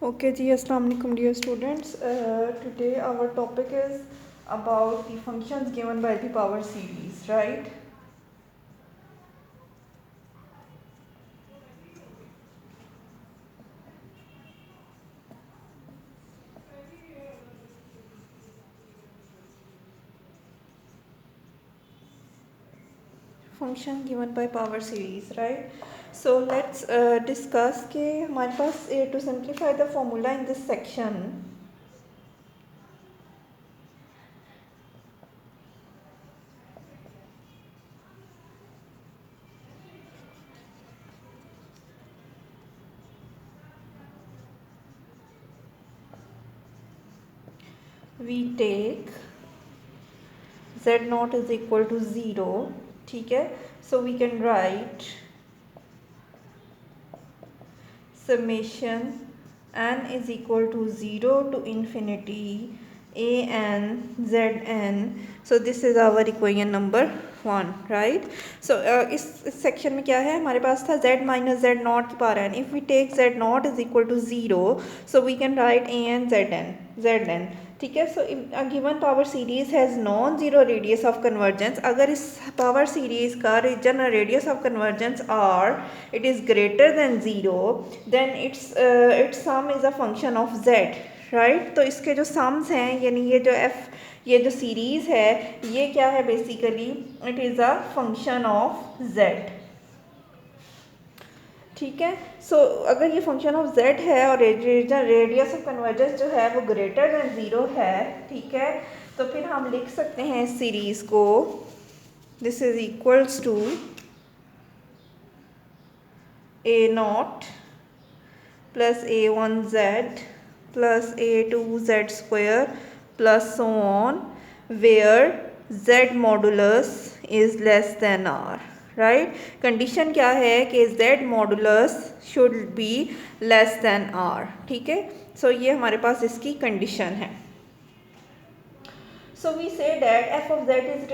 Okay ji, assalamu alaikum dear students. Today our topic is about the functions given by the power series, right? Function given by power series, right? So let's discuss के हमारे पास to simplify the formula in this section. We take z naught is equal to 0, ठीक है? So we can write summation n is equal to 0 to infinity a n z n. So this is our equation number 1, right? So इस section में क्या है, हमारे पास था z माइनस z नॉट की power n. If we take z naught is equal to 0, so we can write a n z n, ठीक है? So given power series has non zero radius of convergence. अगर इस power series का region radius of convergence or it is greater than zero, then its sum is a function of z, right? तो इसके जो sums हैं, यानी ये जो सीरीज़ है, ये क्या है basically, it is a function of z, ठीक है? सो अगर ये फंक्शन ऑफ z है और रेडियस ऑफ कन्वर्जेंस जो है वो ग्रेटर देन ज़ीरो है, ठीक है? तो फिर हम लिख सकते हैं इस सीरीज़ को, this is equals to a naught plus a1z plus a2z square plus so on, where z modulus is less than r, right? Condition क्या है कि z modulus should be less than r, ठीक है? सो ये हमारे पास इसकी condition है. So we say that f of z is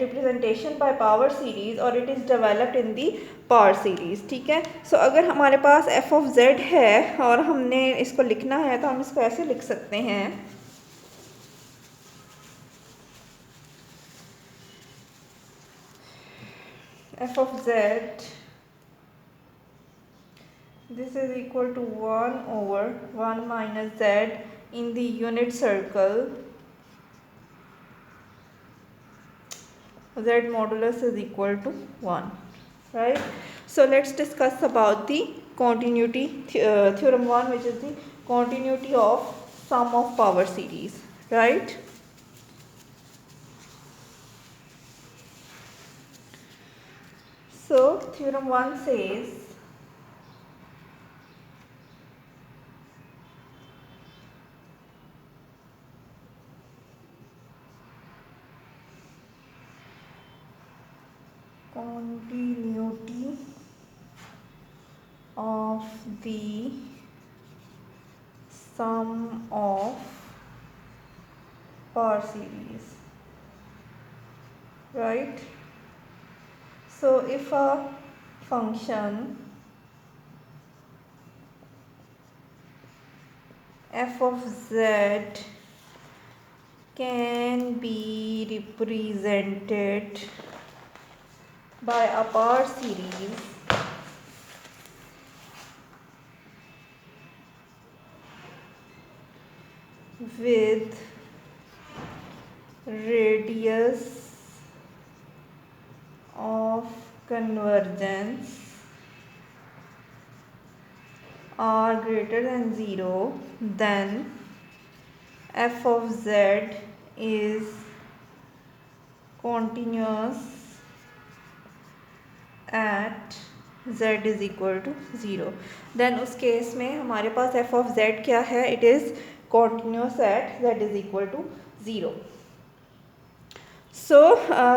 representation by power series or it is developed in the power series, ठीक है? So अगर हमारे पास f of z है और हमने इसको लिखना है तो हम इसको ऐसे लिख सकते हैं, f of z, this is equal to 1 over 1 minus z in the unit circle, z modulus is equal to 1, right? So let's discuss about the continuity theorem 1, which is the continuity of sum of power series, right? So theorem 1 says continuity of the sum of power series, right? So if a function f of z can be represented by a power series with radius of convergence are greater than 0, then f of z is continuous at z is equal to 0. then उस case में हमारे पास f of z क्या है, it is continuous at z is equal to 0. So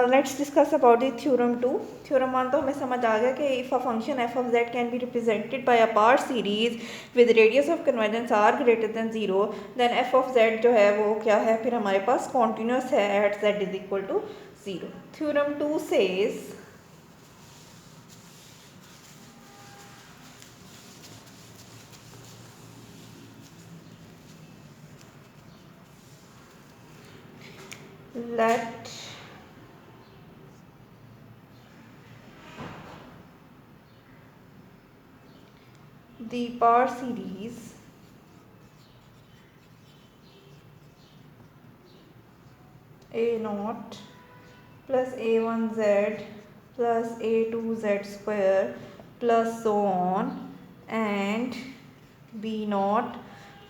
let's discuss about the theorem 2. Theorem 1 तो हमें समझ आ गया कि if a function f of z can be represented by a power series with radius of convergence r greater than 0, then f of z जो है वो क्या है, फिर हमारे पास continuous है at z is equal to 0. Theorem 2 says let the power series a naught plus a1z plus a2z square plus so on, and b naught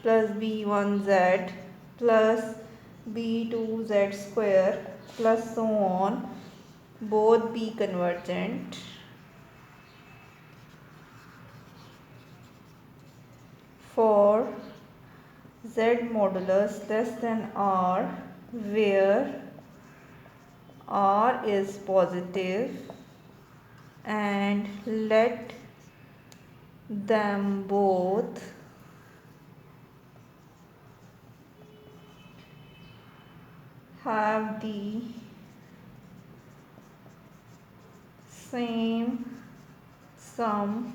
plus b1z plus b2z square plus so on, both be convergent for z modulus less than r, where r is positive, and let them both have the same sum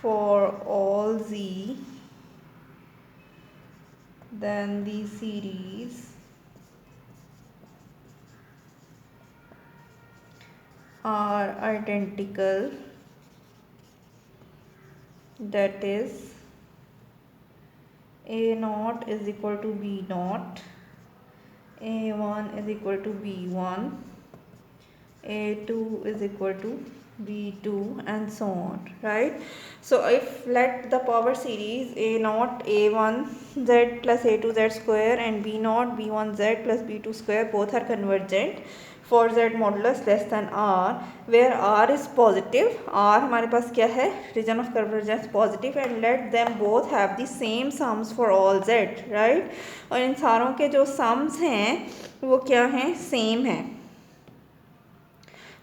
for all z, then the series are identical, that is a naught is equal to b naught, a1 is equal to b1, a2 is equal to b2, and so on, right? So if let the power series a naught a1 z plus a2 z square and b naught b1 z plus b2 square both are convergent for z modulus less than r, where r is positive, r हमारे पास क्या है, region of convergence positive, and let them both have the same sums for all z, right? और इन सारों के जो sums हैं वो क्या हैं, same हैं,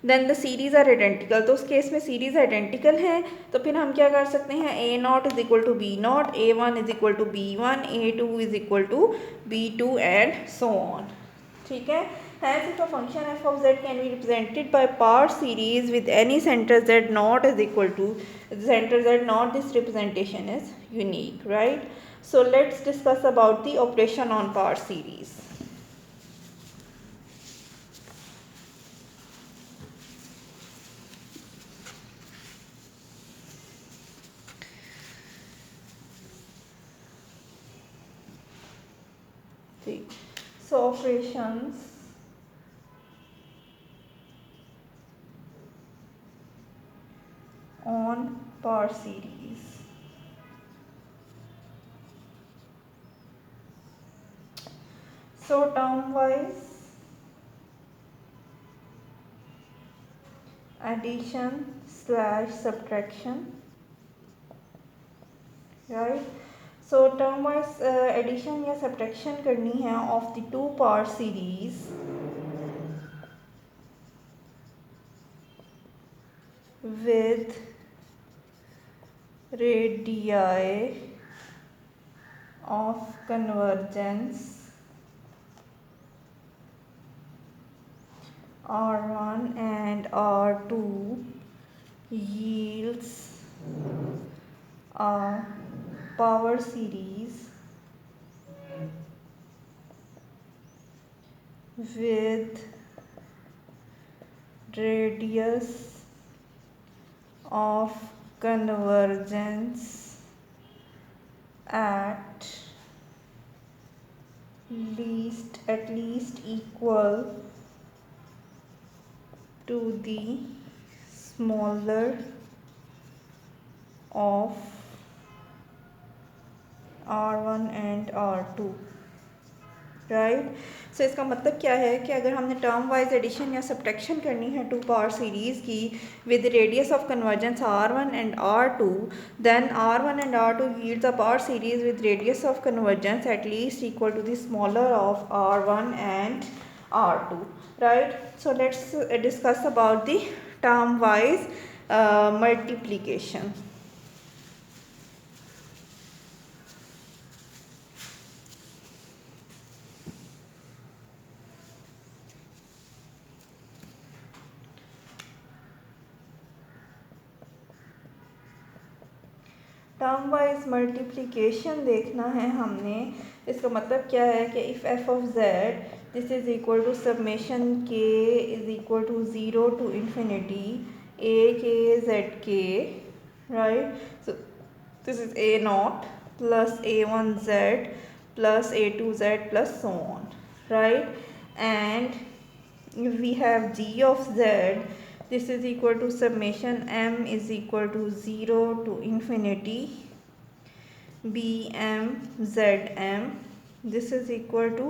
then the series are identical. तो उस केस में सीरीज़ आइडेंटिकल है तो फिर हम क्या कर सकते हैं, a naught is equal to b naught, a one is equal to b one, a two is equal to b two, and so on. ठीक है। Hence, if a function f of z can be represented by power series with any center z naught is equal to center z naught, this representation is unique, right? So let's discuss about the operation on power series. See, so operations on power series. So term wise addition slash subtraction, right? So term wise addition या subtraction करनी है of the two power series with radii of convergence R1 and R2 yields a power series with radius of convergence at least equal to the smaller of R1 and R2, right. So इसका मतलब क्या है कि अगर हमने term wise addition या subtraction करनी है टू पावर सीरीज़ की with radius of convergence R1 and R2, then R1 and R2 yields a power series with radius of convergence at least equal to the smaller of R1 and R2, right? So let's discuss about the term wise multiplication. Term wise multiplication देखना है हमने। इसका मतलब क्या है कि if f of z this is equal to summation k is equal to zero to infinity a k z k, right. So this is a naught plus a one z plus a two z plus so on, right. And if we have g of z, this is equal to summation m is equal to 0 to infinity bm zm, this is equal to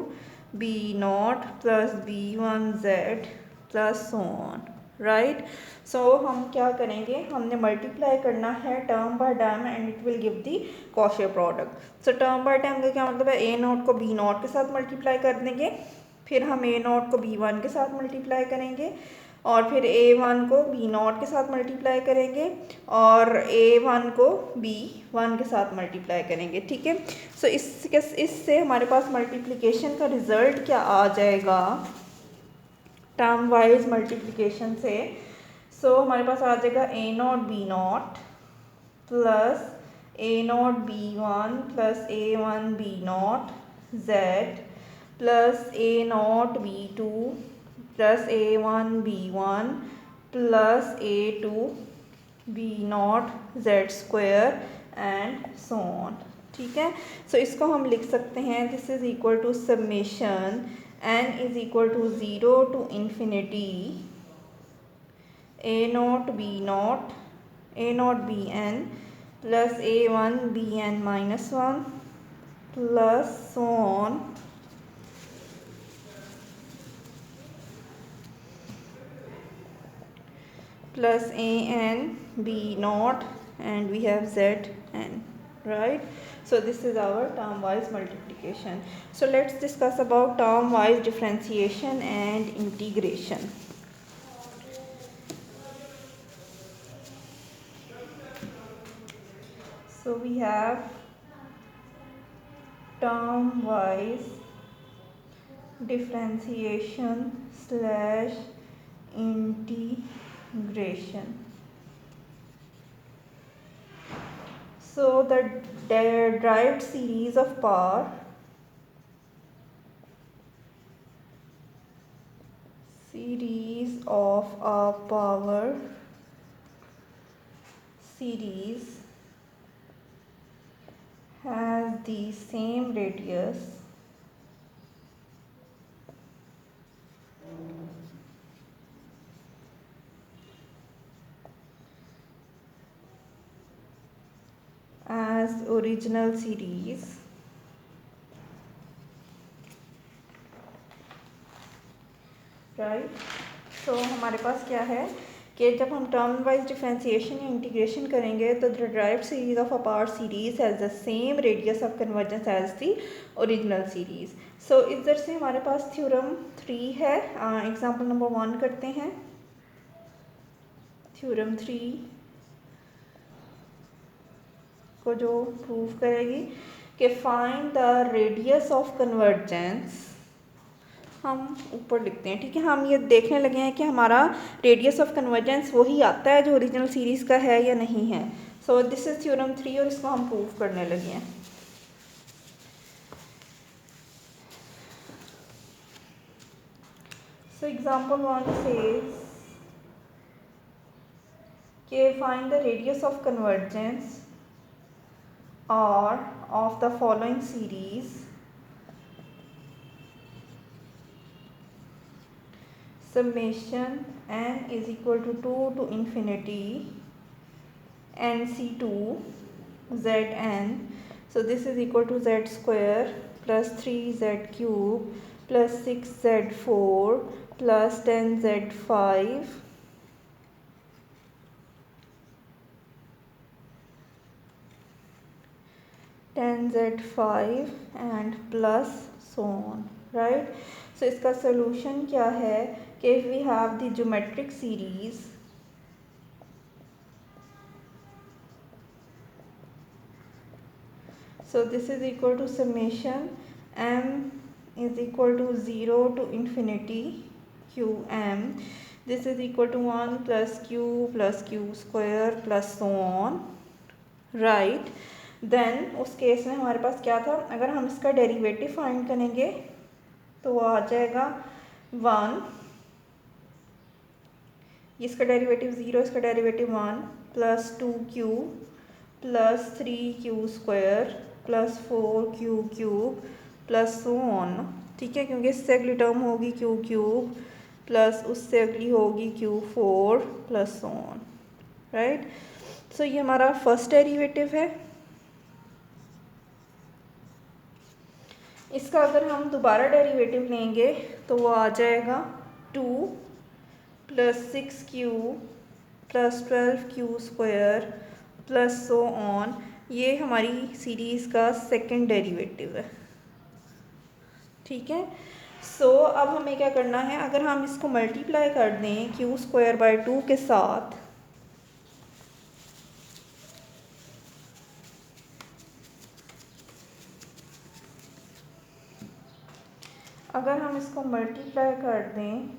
b naught plus b1 z plus so on, right. So हम क्या करेंगे, हमने multiply करना है term by term and it will give the Cauchy product. So term by term का क्या मतलब है, ए नॉट को बी नॉट के साथ मल्टीप्लाई कर देंगे, फिर हम ए नॉट को बी वन के साथ मल्टीप्लाई करेंगे, और फिर ए वन को बी नॉट के साथ मल्टीप्लाई करेंगे, और ए वन को बी वन के साथ मल्टीप्लाई करेंगे, ठीक है। सो इससे हमारे पास मल्टीप्लिकेशन का रिज़ल्ट क्या आ जाएगा टर्म वाइज मल्टीप्लिकेशन से। सो हमारे पास आ जाएगा a naught b naught plus a naught b one plus a one b naught z plus a naught b two plus a one b one plus a two b naught z square and so on, ठीक है। So इसको हम लिख सकते हैं, this is equal to summation n is equal to 0 to infinity a naught b n plus a one b n minus one plus so on plus a n b naught and we have z n, right. So this is our term wise multiplication. So let's discuss about term wise differentiation and integration. So we have term wise differentiation slash integration. So the derived series of power series has the same radius as original series right. So हमारे पास क्या है कि जब हम term wise differentiation या integration करेंगे तो the derived series of a power series has the same radius of convergence as the original series. So इधर से हमारे पास थ्योरम 3 है, एग्जांपल नंबर 1 करते हैं। थ्योरम 3 को जो प्रूव करेगी कि find the radius of convergence, हम ऊपर लिखते हैं, ठीक है। हम ये देखने लगे हैं कि हमारा रेडियस ऑफ कन्वर्जेंस वही आता है जो ओरिजिनल सीरीज़ का है या नहीं है। सो दिस इज थ्योरम 3 और इसको हम प्रूव करने लगे हैं। सो एग्जांपल 1 सेज कि find the radius of convergence or of the following series summation n is equal to 2 to infinity nc2 zn. So this is equal to z square plus 3z cube plus 6z4 plus 10z5 10z5 and plus so on, right. So इसका solution क्या है कि if we have the geometric series so this is equal to summation m is equal to 0 to infinity qm, this is equal to 1 plus q square plus so on, right. Then उस case में हमारे पास क्या था, अगर हम इसका derivative find करेंगे तो वो आ जाएगा 1, इसका डेरिवेटिव 0, इसका derivative 1 plus 2q plus 3q square plus 4q cube plus so on. ठीक है, क्योंकि इससे अगली टर्म होगी q क्यूब प्लस उससे अगली होगी q4 plus so on. Right, so ये हमारा फर्स्ट डेरिवेटिव है। इसका अगर हम दोबारा डेरिवेटिव लेंगे तो वो आ जाएगा 2 plus 6q plus 12q square plus so on. ये हमारी सीरीज़ का सेकंड डेरिवेटिव है। ठीक है, सो अब हमें क्या करना है, अगर हम इसको मल्टीप्लाई कर दें q स्क्वायर बाय 2 के साथ, अगर हम इसको मल्टीप्लाई कर दें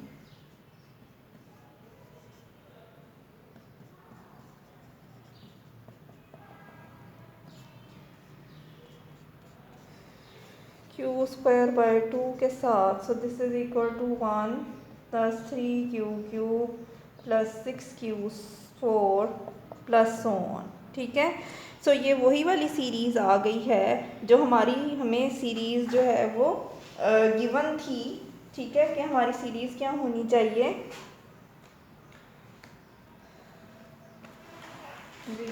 q स्क्वायर बाय 2 के साथ, so this is equal to 1 plus 3q cube plus 6q4 plus so on. ठीक है, सो ये वही वाली सीरीज़ आ गई है जो हमारी हमें सीरीज़ जो है वो गिवन थी। ठीक है, कि हमारी सीरीज़ क्या होनी चाहिए जी,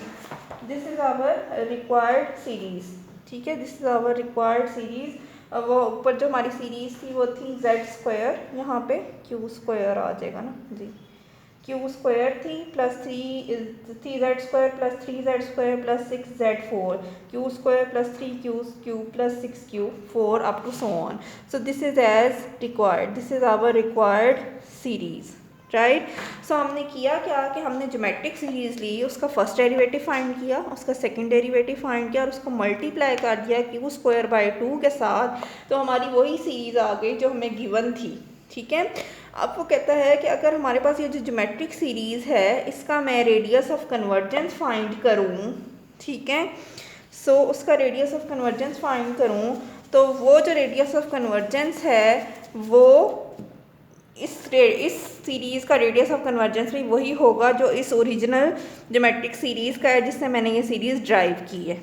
this is our required series. ठीक है, this is our required series. वो ऊपर जो हमारी सीरीज़ थी वो थी जेड स्क्वायर, यहाँ पे क्यू स्क्वायर आ जाएगा ना जी, क्यू स्क्वायर थी plus three z square plus 3z square plus 6z4, q square plus 3q cube plus 6q4 up to so on. So this is as required, this is our required series. Right, so हमने किया क्या कि हमने geometric series ली, उसका first derivative find किया, उसका second derivative find किया और उसको मल्टीप्लाई कर दिया क्यू स्क्वायर बाय 2 के साथ, तो हमारी वही सीरीज़ आ गई जो हमें गिवन थी। ठीक है, अब वो कहता है कि अगर हमारे पास ये जो ज्योमेट्रिक सीरीज़ है इसका मैं रेडियस ऑफ कन्वर्जेंस फाइंड करूँ, ठीक है, सो उसका रेडियस ऑफ कन्वर्जेंस फाइंड करूँ तो वो जो रेडियस ऑफ कन्वर्जेंस है वो इस सीरीज़ का रेडियस ऑफ कन्वर्जेंस भी वही होगा जो इस ओरिजिनल ज्योमेट्रिक सीरीज़ का है जिससे मैंने ये सीरीज़ ड्राइव की है।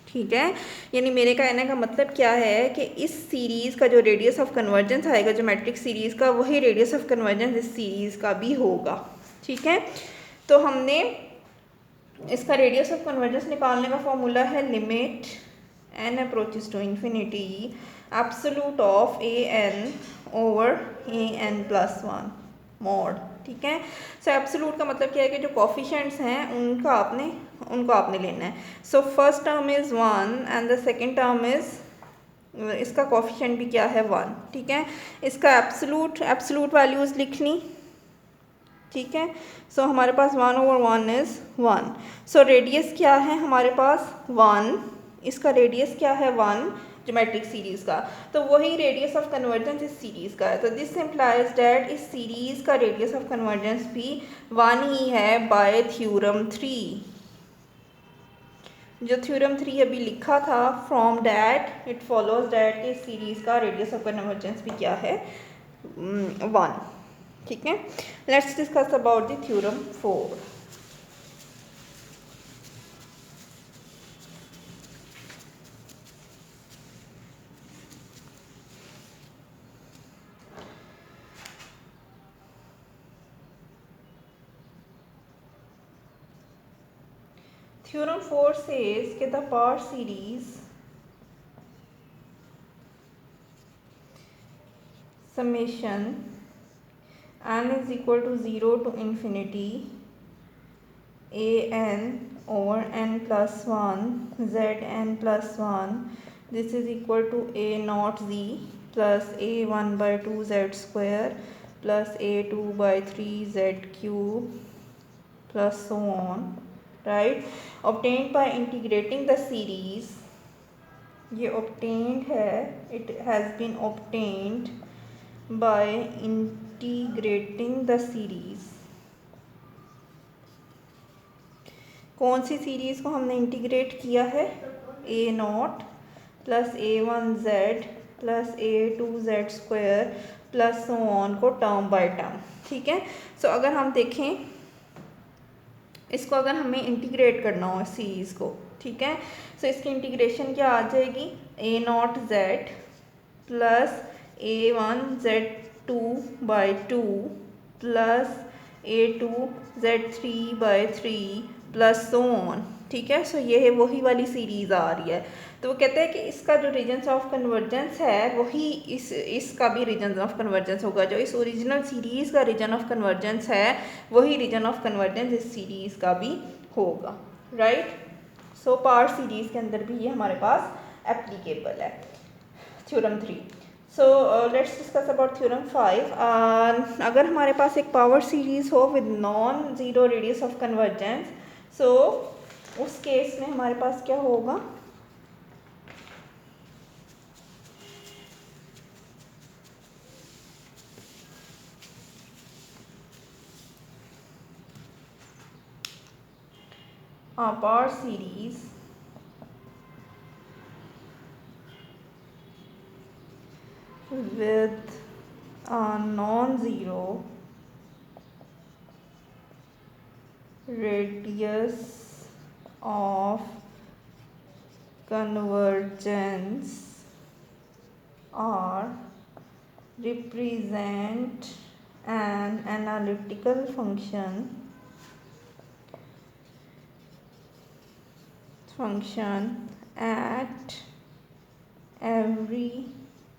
ठीक है, यानी मेरे कहने का मतलब क्या है कि इस सीरीज़ का जो रेडियस ऑफ कन्वर्जेंस आएगा ज्योमेट्रिक सीरीज़ का, वही रेडियस ऑफ कन्वर्जेंस इस सीरीज़ का भी होगा। ठीक है, तो हमने इसका रेडियस ऑफ कन्वर्जेंस निकालने का फॉर्मूला है limit n approaches to infinity absolute of an over an plus 1 mod. ठीक है, सो एब्सोल्यूट का मतलब क्या है कि जो कॉफिशेंट्स हैं उनको आपने लेना है। So first term is 1 and the second term is, इसका कॉफिशेंट भी क्या है 1। ठीक है, इसका एब्सोल्यूट वैल्यूज़ लिखनी। ठीक है, सो हमारे पास 1 ओवर 1 इज़ 1। सो रेडियस क्या है हमारे पास 1, इसका रेडियस क्या है 1 ज्योमेट्रिक सीरीज़ का, तो वही रेडियस ऑफ कन्वर्जेंस इस सीरीज़ का है। तो दिस इम्प्लाइज डैट इस सीरीज़ का रेडियस ऑफ कन्वर्जेंस भी 1 ही है बाय थ्योरम 3। जो थ्योरम 3 अभी लिखा था, from that it follows that इस सीरीज़ का रेडियस ऑफ कन्वर्जेंस भी क्या है 1। ठीक है, let's discuss about the theorem 4। Theorem 4 says कि the part series summation n is equal to 0 to infinity an over n plus 1 zn plus 1, this is equal to a naught z plus a1 by 2 z square plus a2 by 3 z cube plus so on, right, obtained by integrating the series। ये obtained है, it has been obtained by integrating the series कौन सी series को हमने integrate किया है? A naught plus a1z plus a2z² plus so on को term by term, ठीक है। सो अगर हम देखें इसको, अगर हमें इंटीग्रेट करना हो सीरीज़ को, ठीक है, सो इसकी इंटीग्रेशन क्या आ जाएगी? a0z plus a1z2/2 plus a2z3/3 plus so on, ठीक है। सो ये है वही वाली सीरीज़ आ रही है। तो वो कहते हैं कि इसका जो रीजन्स ऑफ कन्वर्जेंस है वही इसका भी रीजन ऑफ कन्वर्जेंस होगा। जो इस ओरिजिनल सीरीज़ का रीजन ऑफ कन्वर्जेंस है वही रीजन ऑफ कन्वर्जेंस इस सीरीज़ का भी होगा, राइट। सो पार्ट सीरीज़ के अंदर भी ये हमारे पास एप्लीकेबल है। Theorem 3। So let's discuss about theorem 5। अगर हमारे पास एक पावर सीरीज़ हो with non zero radius of convergence, so उस केस में हमारे पास क्या होगा? A power series with a non-zero radius of convergence or represent an analytical function at every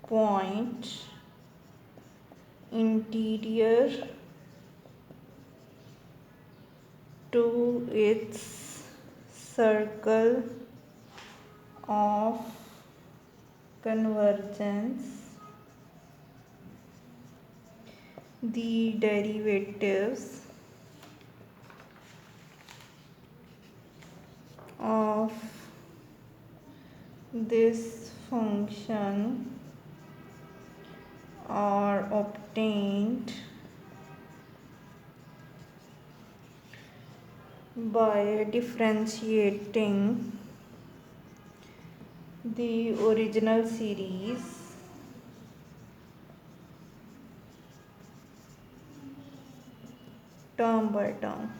point interior to its circle of convergence. The derivatives of this function are obtained by differentiating the original series term by term,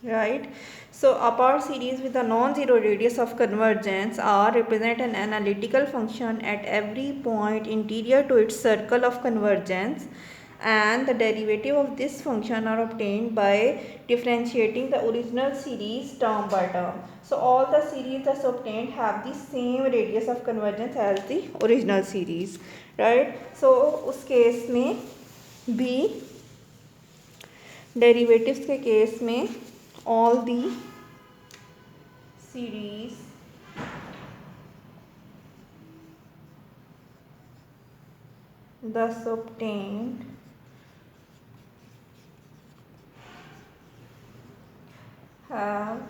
right. So a power series with a non-zero radius of convergence R represent an analytical function at every point interior to its circle of convergence, and the derivative of this function are obtained by differentiating the original series term by term. So all the series that's obtained have the same radius of convergence as the original series, right. So उस case में भी derivatives के case में all the series thus obtained have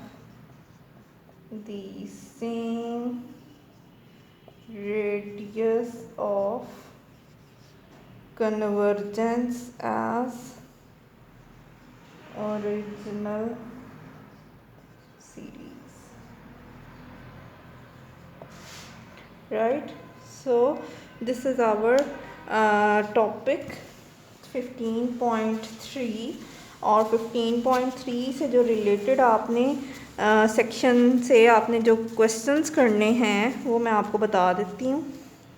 the same radius of convergence as original series, right. So this is our topic 15.3 और 15.3 से जो related आपने section से आपने जो क्वेश्चंस करने हैं वो मैं आपको बता देती हूँ,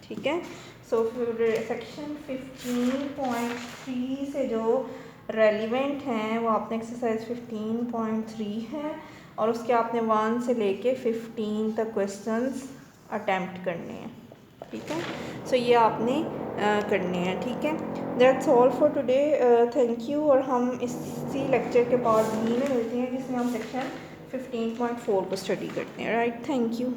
ठीक है। सो फिर सेक्शन 15.3 से जो रेलिवेंट हैं वो आपने एक्सरसाइज 15.3 है और उसके आपने 1 से लेके 15 तक क्वेश्चंस अटेम्प्ट करने हैं, ठीक है। सो ये आपने करने हैं, ठीक है। That's all for today, thank you. और हम इसी लेक्चर के पार्ट बी में मिलते हैं जिसमें हम सेक्शन 15.4 को स्टडी करते हैं, राइट। Thank you.